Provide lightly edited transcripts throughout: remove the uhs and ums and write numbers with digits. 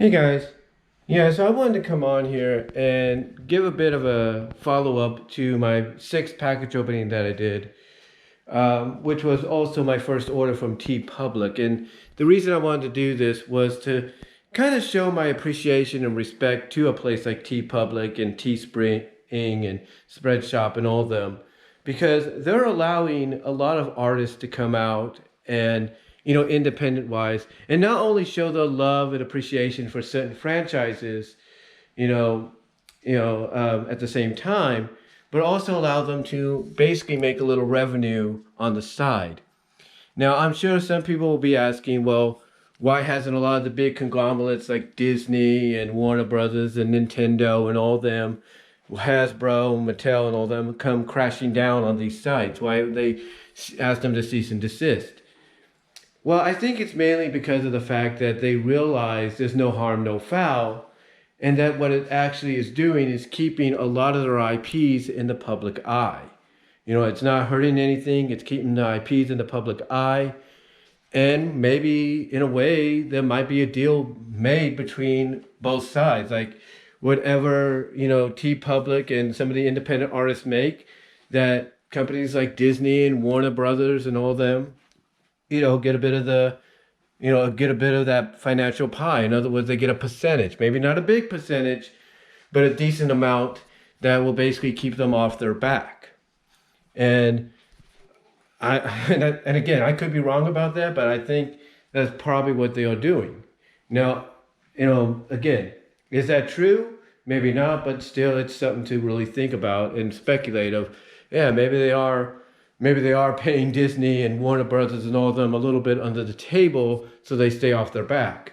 Hey guys. Yeah, so I wanted to come on here and give a bit of a follow-up to my sixth package opening that I did, which was also my first order from TeePublic. And the reason I wanted to do this was to kind of show my appreciation and respect to a place like TeePublic and TeeSpring and Spreadshop and all of them, because they're allowing a lot of artists to come out and independent wise, and not only show the love and appreciation for certain franchises, you know, at the same time, but also allow them to basically make a little revenue on the side. Now, I'm sure some people will be asking, well, why hasn't a lot of the big conglomerates like Disney and Warner Brothers and Nintendo and all them, Hasbro and Mattel and all them come crashing down on these sites? Why have they asked them to cease and desist? Well, I think it's mainly because of the fact that they realize there's no harm, no foul, and that what it actually is doing is keeping a lot of their IPs in the public eye. It's not hurting anything, it's keeping the IPs in the public eye, and maybe in a way there might be a deal made between both sides. Like whatever, TeePublic and some of the independent artists make, that companies like Disney and Warner Brothers and all them get a bit of that financial pie. In other words, they get a percentage, maybe not a big percentage, but a decent amount that will basically keep them off their back. And and again, I could be wrong about that, but I think that's probably what they are doing. Now, again, is that true? Maybe not, but still, it's something to really think about and speculate of. Yeah, maybe they are paying Disney and Warner Brothers and all of them a little bit under the table so they stay off their back.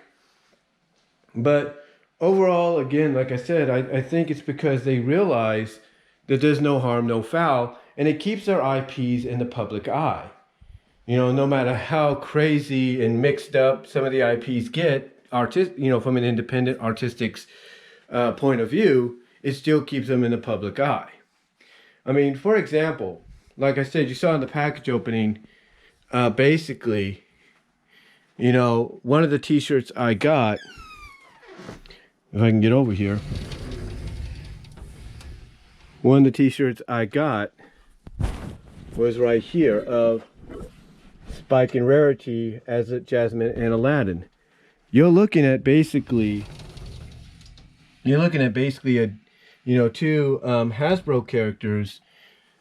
But overall, again, like I said, I think it's because they realize that there's no harm, no foul, and it keeps their IPs in the public eye. No matter how crazy and mixed up some of the IPs get, from an independent artistic point of view, it still keeps them in the public eye. I mean, for example, like I said, you saw in the package opening, basically, one of the t-shirts I got, if I can get over here, one of the t-shirts I got was right here of Spike and Rarity as a Jasmine and Aladdin. You're looking at basically two Hasbro characters,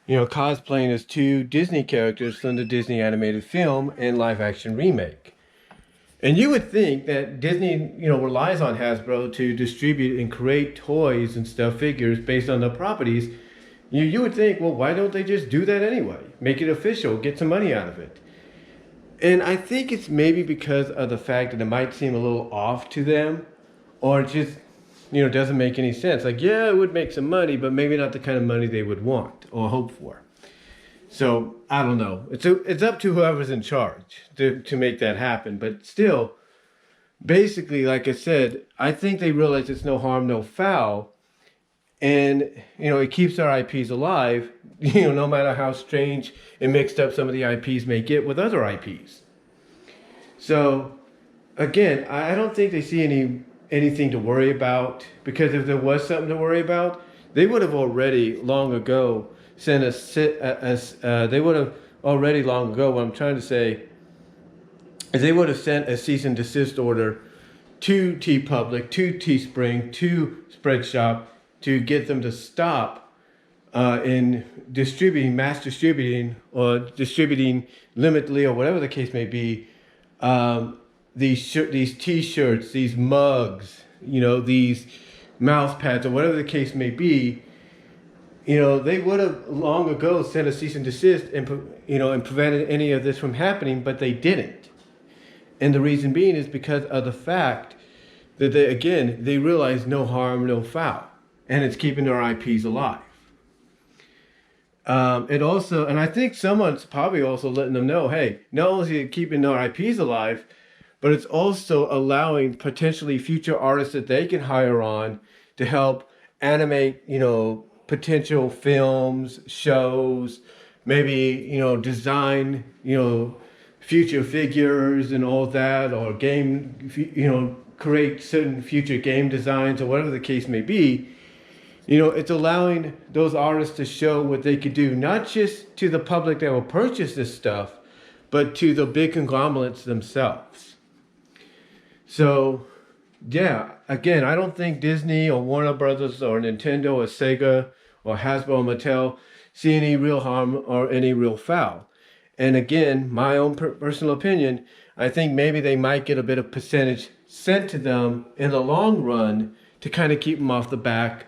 cosplaying as two Disney characters from the Disney animated film and live action remake. And you would think that Disney, relies on Hasbro to distribute and create toys and stuff, figures based on the properties. You would think, well, why don't they just do that anyway? Make it official, get some money out of it. And I think it's maybe because of the fact that it might seem a little off to them, or it just, doesn't make any sense. Like, yeah, it would make some money, but maybe not the kind of money they would want or hope for. So, I don't know. It's up to whoever's in charge to make that happen. But still, basically, like I said, I think they realize it's no harm, no foul. And, it keeps our IPs alive, no matter how strange and mixed up some of the IPs may get with other IPs. So, again, I don't think they see anything to worry about, because if there was something to worry about, they would have already long ago sent they would have already long ago, what I'm trying to say is they would have sent a cease and desist order to TeePublic, to TeeSpring, to Spreadshop to get them to stop in mass distributing or distributing limitedly, or whatever the case may be, these t-shirts, these mugs, these mouse pads, or whatever the case may be. They would have long ago sent a cease and desist and prevented any of this from happening, but they didn't. And the reason being is because of the fact that they realize no harm, no foul, and it's keeping their IPs alive. And I think someone's probably also letting them know, hey, not only is it keeping their IPs alive, but it's also allowing potentially future artists that they can hire on to help animate, potential films, shows, maybe, design, future figures and all that, or game, create certain future game designs or whatever the case may be. It's allowing those artists to show what they could do, not just to the public that will purchase this stuff, but to the big conglomerates themselves. So, yeah, again, I don't think Disney or Warner Brothers or Nintendo or Sega or Hasbro or Mattel see any real harm or any real foul. And again, my own personal opinion, I think maybe they might get a bit of percentage sent to them in the long run to kind of keep them off the back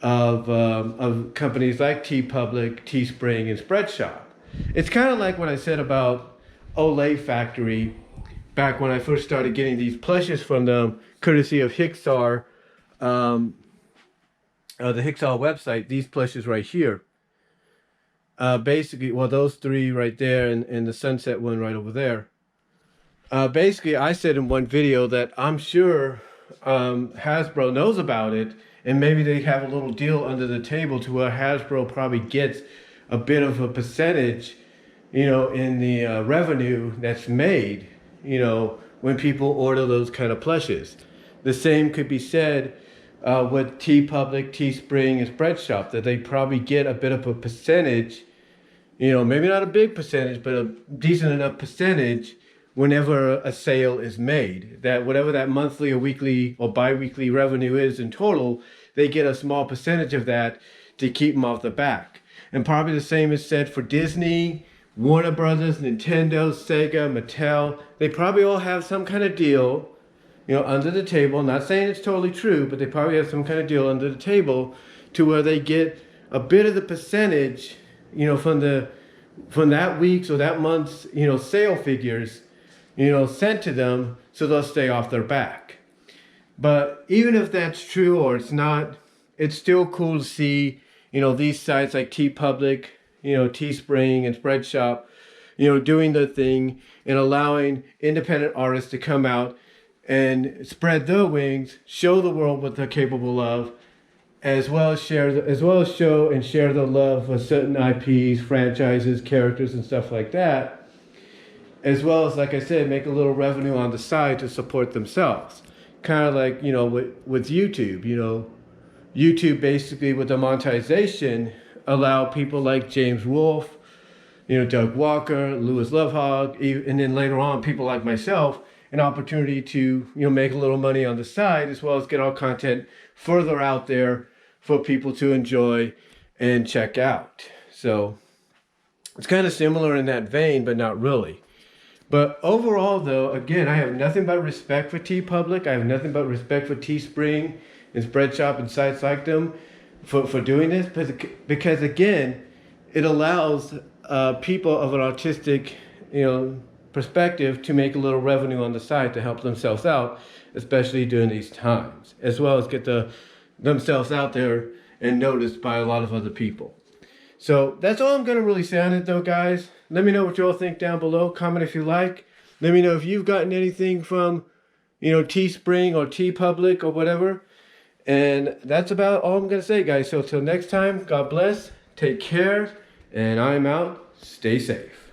of companies like TeePublic, TeeSpring, and Spreadshop. It's kind of like what I said about Olay Factory back when I first started getting these plushes from them, courtesy of Hixar, the Hixar website. These plushes right here. Basically, well, those three right there and the sunset one right over there. Basically, I said in one video that I'm sure Hasbro knows about it, and maybe they have a little deal under the table to where Hasbro probably gets a bit of a percentage, in the revenue that's made, when people order those kind of plushes. The same could be said with TeePublic, TeeSpring, and Spreadshop, that they probably get a bit of a percentage, maybe not a big percentage, but a decent enough percentage whenever a sale is made, that whatever that monthly or weekly or bi-weekly revenue is in total, they get a small percentage of that to keep them off the back. And probably the same is said for Disney, Warner Brothers, Nintendo, Sega, Mattel. They probably all have some kind of deal, under the table. Not saying it's totally true, but they probably have some kind of deal under the table to where they get a bit of the percentage, from that week's or that month's, sale figures, sent to them, so they'll stay off their back. But even if that's true or it's not, it's still cool to see, these sites like TeePublic, TeeSpring and Spreadshop, doing their thing and allowing independent artists to come out and spread their wings, show the world what they're capable of, as well as show and share the love for certain IPs, franchises, characters, and stuff like that. As well as, like I said, make a little revenue on the side to support themselves. Kind of like, with YouTube, YouTube basically with the monetization allow people like James Wolfe, Doug Walker, Louis Lovehog, and then later on people like myself, an opportunity to, make a little money on the side, as well as get our content further out there for people to enjoy and check out. So it's kind of similar in that vein, but not really. But overall, though, again, I have nothing but respect for TeePublic. I have nothing but respect for TeeSpring and Spreadshop and sites like them for doing this. Because, again, it allows people of an artistic, perspective to make a little revenue on the side to help themselves out, especially during these times, as well as get themselves out there and noticed by a lot of other people. So that's all I'm going to really say on it, though, guys. Let me know what you all think down below. Comment if you like. Let me know if you've gotten anything from, TeeSpring or TeePublic or whatever. And that's about all I'm going to say, guys. So till next time, God bless. Take care. And I'm out. Stay safe.